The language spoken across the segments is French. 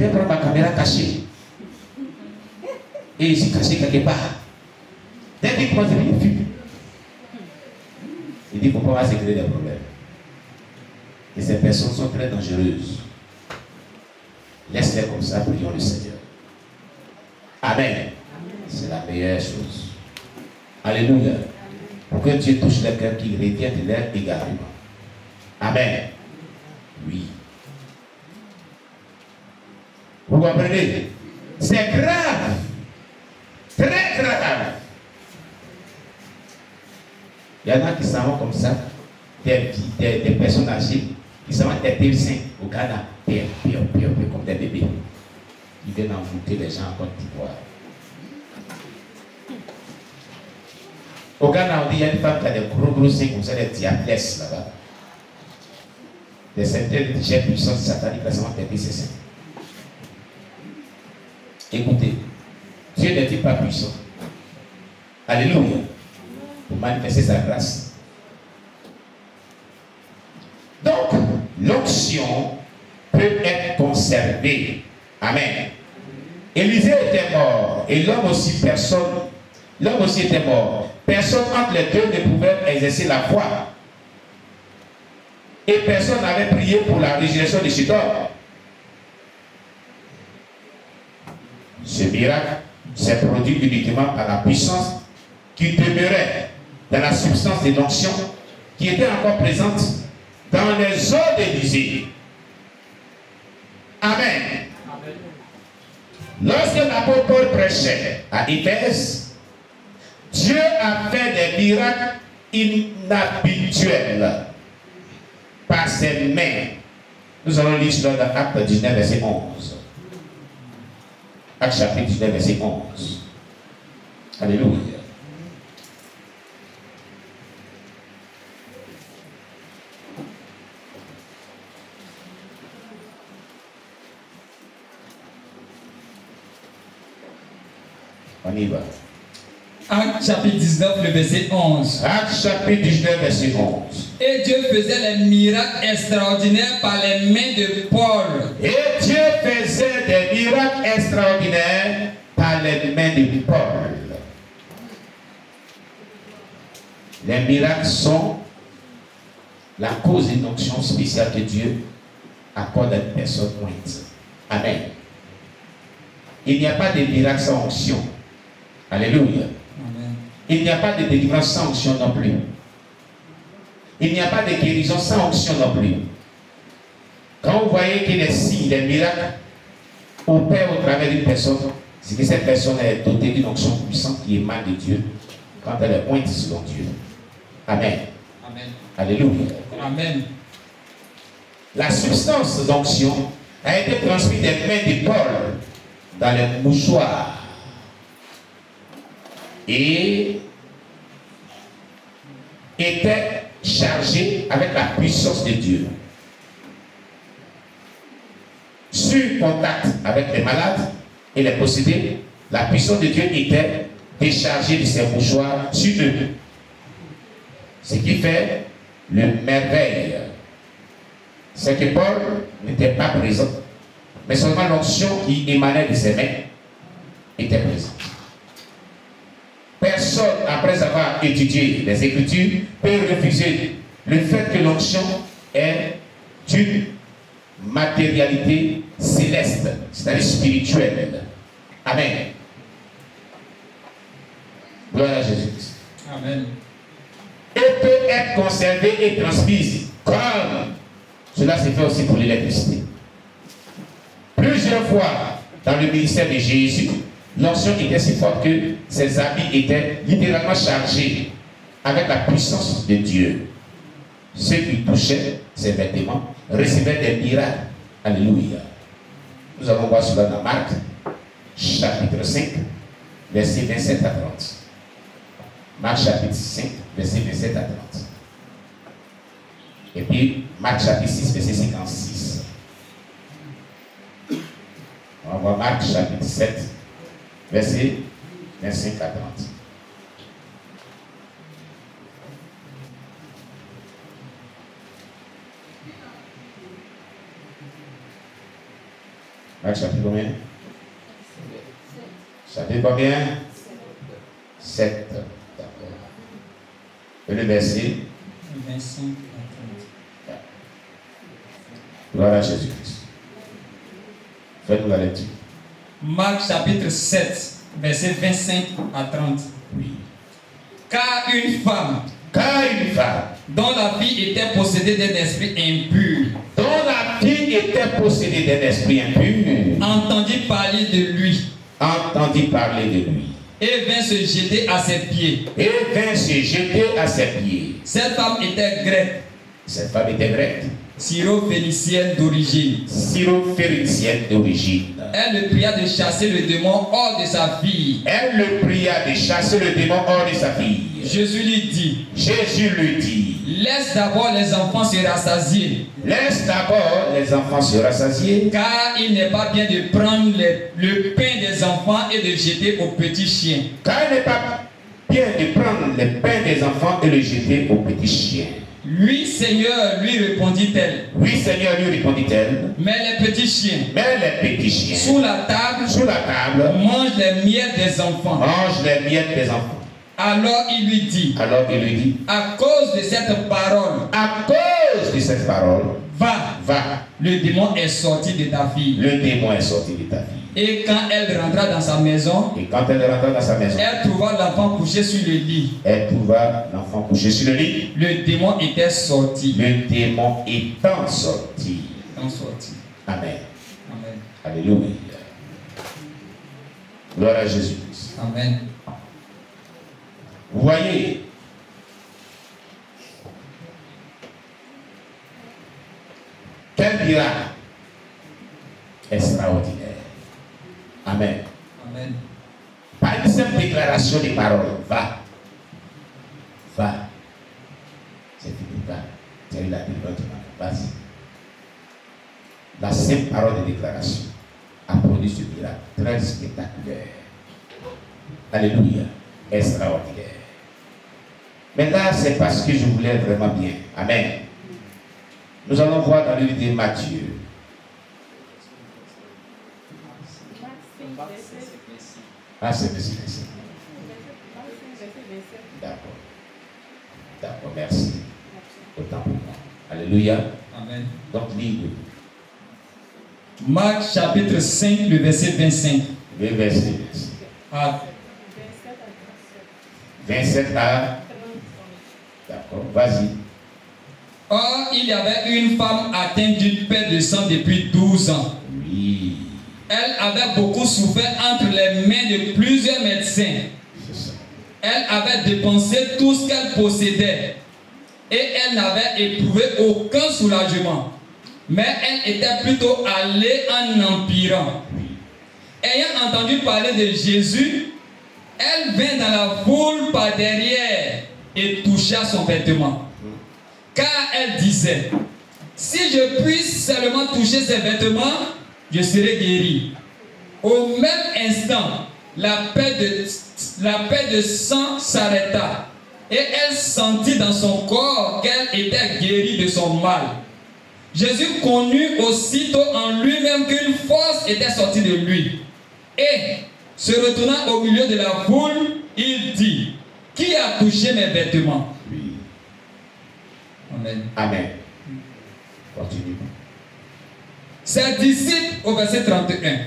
vais prendre ma caméra cachée. Et ici caché quelque part. Dès qu'il commence à dire, il fume. Il dit, il ne faut pas se créer des problèmes. Et ces personnes sont très dangereuses. Laisse-les comme ça, prions le Seigneur. Amen. C'est la meilleure chose. Alléluia. Pour que Dieu touche les cœurs qui reviennent de leur égarement. Amen. Oui. Vous comprenez? C'est grave. Très grave. Il y en a qui s'en vont comme ça, des personnes âgées, qui s'en vont des médecins au Ghana, comme des bébés. Ils viennent envoûter les gens en Côte d'Ivoire. Au Ghana, on dit qu'il y a une femme qui a des gros seins comme ça, des diablesses là-bas. Des centaines de jets puissants sataniques, là, ça va péter ses seins. Écoutez, Dieu n'est pas puissant. Alléluia. Pour manifester sa grâce. Donc, l'onction peut être conservée. Amen. Élisée était mort et l'homme aussi était mort. Personne entre les deux ne pouvait exercer la foi. Et personne n'avait prié pour la résurrection de cet homme. Ce miracle s'est produit uniquement par la puissance qui demeurait dans la substance de l'onction qui était encore présente dans les eaux d'Élisée. Amen. Lorsque l'apôtre Paul prêchait à Éphèse, Dieu a fait des miracles inhabituels par ses mains. Nous allons lire cela dans Actes 19, verset 11. Actes chapitre 19, verset 11. Alléluia. On y va. Actes chapitre 19, le verset 11. Actes chapitre 19, verset 11. Et Dieu faisait les miracles extraordinaires par les mains de Paul. Et Dieu faisait des miracles extraordinaires par les mains de Paul. Les miracles sont la cause d'une onction spéciale que Dieu accorde à une personne mointe. Amen. Il n'y a pas de miracle sans onction. Alléluia. Amen. Il n'y a pas de délivrance sans onction non plus. Il n'y a pas de guérison sans onction non plus. Quand vous voyez que les signes, les miracles opèrent au travers d'une personne, c'est que cette personne est dotée d'une onction puissante qui émane de Dieu quand elle est pointe selon Dieu. Amen. Amen. Alléluia. Amen. La substance d'onction a été transmise des mains de Paul dans les mouchoirs et était chargé avec la puissance de Dieu. Sur contact avec les malades et les possédés, la puissance de Dieu était déchargée de ses mouchoirs sur eux. Ce qui fait le merveille, c'est que Paul n'était pas présent, mais seulement l'onction qui émanait de ses mains était présente. Personne, après avoir étudié les Écritures, peut refuser le fait que l'onction est d'une matérialité céleste, c'est-à-dire spirituelle. Amen. Gloire à Jésus-Christ. Amen. Et peut être conservée et transmise comme cela s'est fait aussi pour l'électricité. Plusieurs fois dans le ministère de Jésus, l'onction était si forte que ses habits étaient littéralement chargés avec la puissance de Dieu. Ceux qui touchaient ses vêtements recevaient des miracles. Alléluia. Nous allons voir cela dans Marc, chapitre 5, versets 27 à 30. Marc chapitre 5, versets 27 à 30. Et puis Marc chapitre 6, verset 56. On va voir Marc chapitre 7, verset 25 à 30. Marc chapitre combien? Chapitre combien? 7. D'accord. Et le verset 25 à 30. Gloire à Jésus-Christ. Faites-nous la lecture. Marc chapitre 7, verset 25 à 30. Oui. Car une femme Dont la fille était possédée d'un esprit impur, entendit parler de lui, et vint se jeter à ses pieds. Cette femme était grecque, syro-phénicienne d'origine. Elle le pria de chasser le démon hors de sa fille. Jésus lui dit, laisse d'abord les enfants se rassasier. Car il n'est pas bien de prendre le pain des enfants et de jeter aux petits chiens. Oui, Seigneur, lui répondit-elle. Mais les petits chiens, sous la table, mangent les miettes des enfants. Alors il lui dit, à cause de cette parole, va. Le démon est sorti de ta fille. Et quand elle rentra dans sa maison, elle trouva l'enfant couché sur le lit. Le démon était sorti. Amen. Amen. Alléluia. Gloire à Jésus-Christ. Amen. Vous voyez, quel miracle extraordinaire. Amen. Amen. Par une simple déclaration des paroles, va. C'est fini, va. Tu as eu la délivrance, vas-y. La simple parole de déclaration a produit ce miracle très spectaculaire. Alléluia. Extraordinaire. Mais là, c'est parce que je voulais vraiment bien. Amen. Nous allons voir dans le livre de Matthieu. Ah, c'est verset 25. D'accord, merci. Autant pour moi. Alléluia. Amen. Donc, lis-le. Marc chapitre 5, le verset 25. Le verset 27 à... D'accord, vas-y. Or, il y avait une femme atteinte d'une perte de sang depuis 12 ans. Oui. Elle avait beaucoup souffert entre les mains de plusieurs médecins. C'est ça. Elle avait dépensé tout ce qu'elle possédait et elle n'avait éprouvé aucun soulagement. Mais elle était plutôt allée en empirant. Ayant entendu parler de Jésus, elle vint dans la foule par derrière et toucha son vêtement. Car elle disait, si je puisse seulement toucher ses vêtements, je serai guéri. Au même instant, la paix de sang s'arrêta et elle sentit dans son corps qu'elle était guérie de son mal. Jésus connut aussitôt en lui-même qu'une force était sortie de lui. Et, se retournant au milieu de la foule, il dit, qui a touché mes vêtements? Oui. Amen. Amen. Continue. Ses disciples, au verset 31,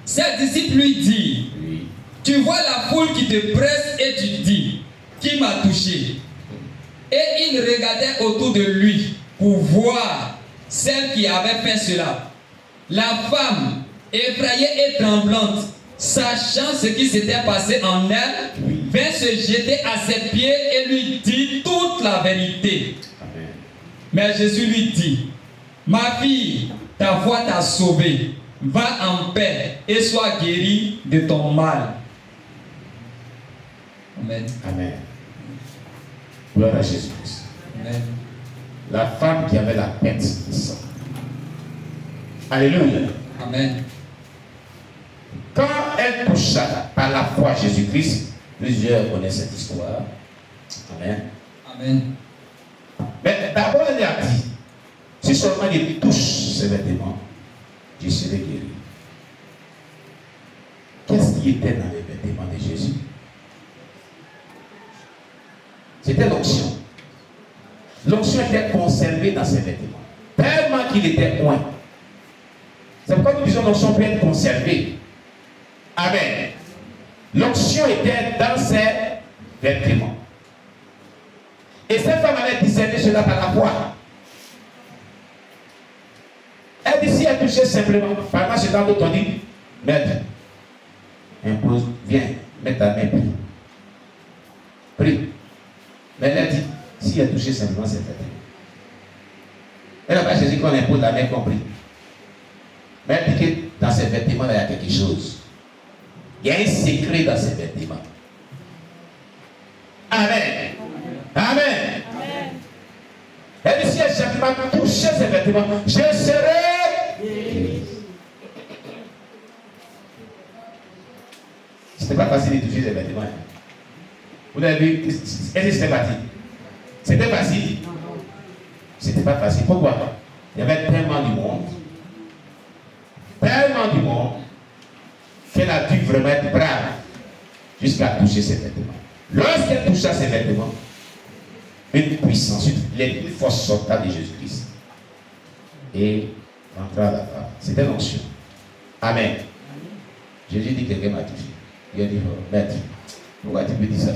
ses disciples lui disent, Oui. tu vois la foule qui te presse et tu dis, qui m'a touché? Et il regardait autour de lui pour voir celle qui avait fait cela. La femme, effrayée et tremblante, sachant ce qui s'était passé en elle, vint se jeter à ses pieds et lui dit toute la vérité. Amen. Mais Jésus lui dit, ma fille, ta foi t'a sauvée. Va en paix et sois guérie de ton mal. Amen. Amen. Gloire à Jésus-Christ. Amen. La femme qui avait la perte de sang. Alléluia. Amen. Quand elle toucha par la foi Jésus-Christ, plusieurs connaissent cette histoire. Amen. Amen. Mais d'abord, elle a dit, si seulement je touche ces vêtements, je serai guéri. qui était dans les vêtements de Jésus? C'était l'onction. L'onction était conservée dans ses vêtements, tellement qu'il était oint. C'est pourquoi nous disons que l'onction peut être conservée. Amen. L'onction était dans ses vêtements. Et cette femme avait discerné cela par la foi. Elle dit, si elle touchait simplement, pendant ce temps, d'autres ont dit, maître, impose, viens, mets ta main, prie. Prie. Mais elle a dit, si elle touchait simplement ses vêtements. Elle n'a pas choisi qu'on impose la main compris. Mais elle dit que dans ses vêtements, il y a quelque chose. Il y a un secret dans ses vêtements. Amen. Amen. Amen. Elle dit, si elle simplement touchait ses vêtements, je serai. C'était pas facile de toucher ses vêtements. Vous avez vu, est-ce que c'était facile? C'était facile? C'était pas facile. Pourquoi? Il y avait tellement du monde qu'elle a dû vraiment être brave jusqu'à toucher ses vêtements. Lorsqu'elle toucha ses vêtements, une puissance, une force sorta de Jésus-Christ et rentra à la femme. C'était l'onction. Amen. Jésus dit que quelqu'un m'a touché. Il a dit, oh, maître, pourquoi tu peux dire ça?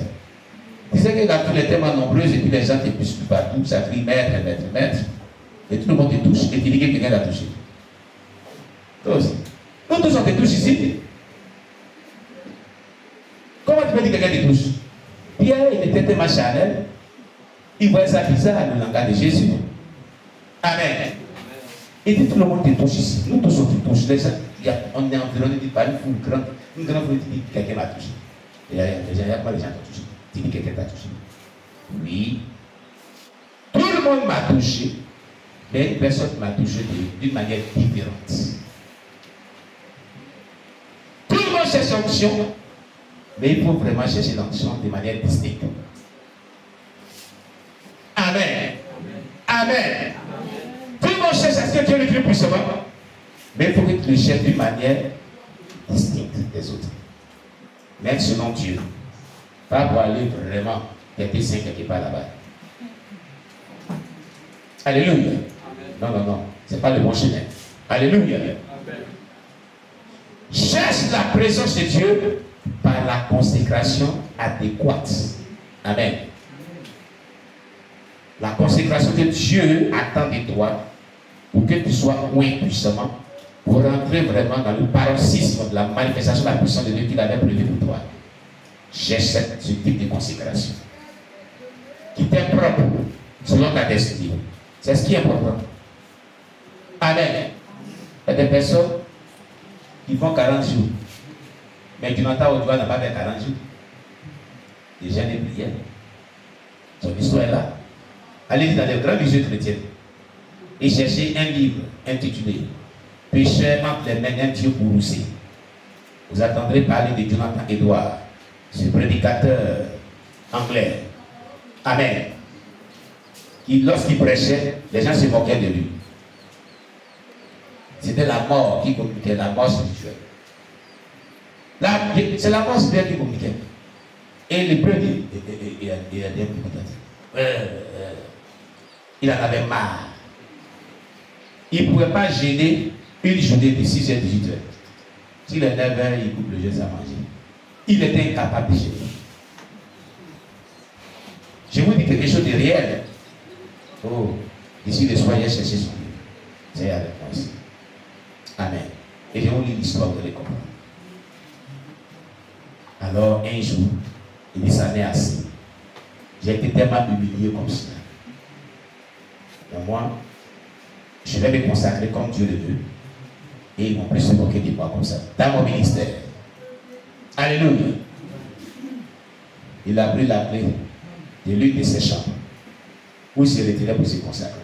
Tu sais que la foule est tellement nombreuse et puis les gens te poussent partout, ça crie maître, maître, maître. Et tout le monde te touche et tu dis que quelqu'un l'a touché. Toi aussi. Nous tous on te touche ici. Comment tu peux dire que quelqu'un te touche? Pierre, il était tellement charnel. Il voyait ça bizarre dans le langage de Jésus. Amen. Et dit tout le monde te touche ici. Nous tous on te touche. Les gens, on est environné par une foule grande. Une grande foule qui dit que quelqu'un m'a touché. Et il y a pas les gens qui t'ont touché. Tu dis que quelqu'un t'a touché. Oui. Tout le monde m'a touché. Mais une personne m'a touché d'une manière différente. Tout le monde cherche l'onction. Mais il faut vraiment chercher l'onction de manière distincte. Amen. Amen. Tout le monde cherche à ce que Dieu le fait puissamment. Mais il faut que tu le cherches d'une manière distincte des autres. Même selon Dieu. Pas pour aller vraiment quelque saint quelque part là-bas. Alléluia. Non, non, non. Ce n'est pas le bon chemin. Alléluia. Cherche la présence de Dieu par la consécration adéquate. Amen. La consécration que Dieu attend de toi pour que tu sois moins puissamment, pour rentrer vraiment dans le paroxysme de la manifestation de la puissance de Dieu qu'il avait prévu pour toi. Cherche ce type de consécration qui t'est propre selon ta destinée. C'est ce qui est important. Amen. Il y a des personnes qui font 40 jours. Mais Jonathan Odua n'a pas fait 40 jours. Les gens ne prièrent. Son histoire est là. Allez dans les grands musées chrétiens et cherchez un livre intitulé Pécheur entre les mains d'un Dieu bourroussé. Vous attendrez parler de Jonathan Edouard, ce prédicateur anglais. Amen. Qui, lorsqu'il prêchait, les gens se moquaient de lui. C'était la mort qui communiquait, la mort spirituelle. C'est la mort spirituelle qui communiquait. Et le peuple, il en avait marre. Il ne pouvait pas gêner une journée de 6h à 18h. S'il est 9h, il coupe le jeûne à manger. Il était incapable de gêner. Je vous dis quelque chose de réel. Oh, ici le soir, il a cherché son livre. C'est la réponse. Amen. Et je vous lis l'histoire, vous allez comprendre. Alors, un jour, il dit, ça n'est assez. J'ai été tellement humilié comme ça. Et moi, je vais me consacrer comme Dieu le veut. Et ils vont plus se moquer de moi comme ça. Dans mon ministère. Alléluia. Il a pris la clé de l'une de ses chambres, où il se retirait pour se consacrer.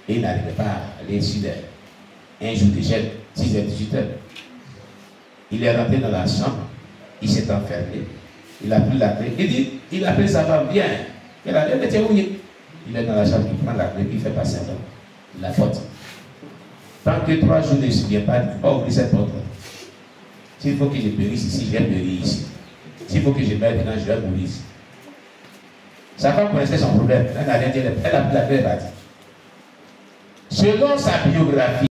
Et il n'arrivait pas à aller sur un jour de gel, 6h, 18h. Il est rentré dans la chambre, il s'est enfermé, il a pris la clé, il a appelé sa femme, viens. Elle a dit, il est dans la chambre, il prend la clé, il fait passer la faute. Tant que 3 jours ne se souvient pas, il ne faut pas ouvrir cette porte. S'il faut que je périsse ici, je vais périr ici. S'il faut que je meure dedans, je vais mourir ici. Sa femme connaissait son problème. Elle n'a rien dit, elle a pris la paix. Selon sa biographie,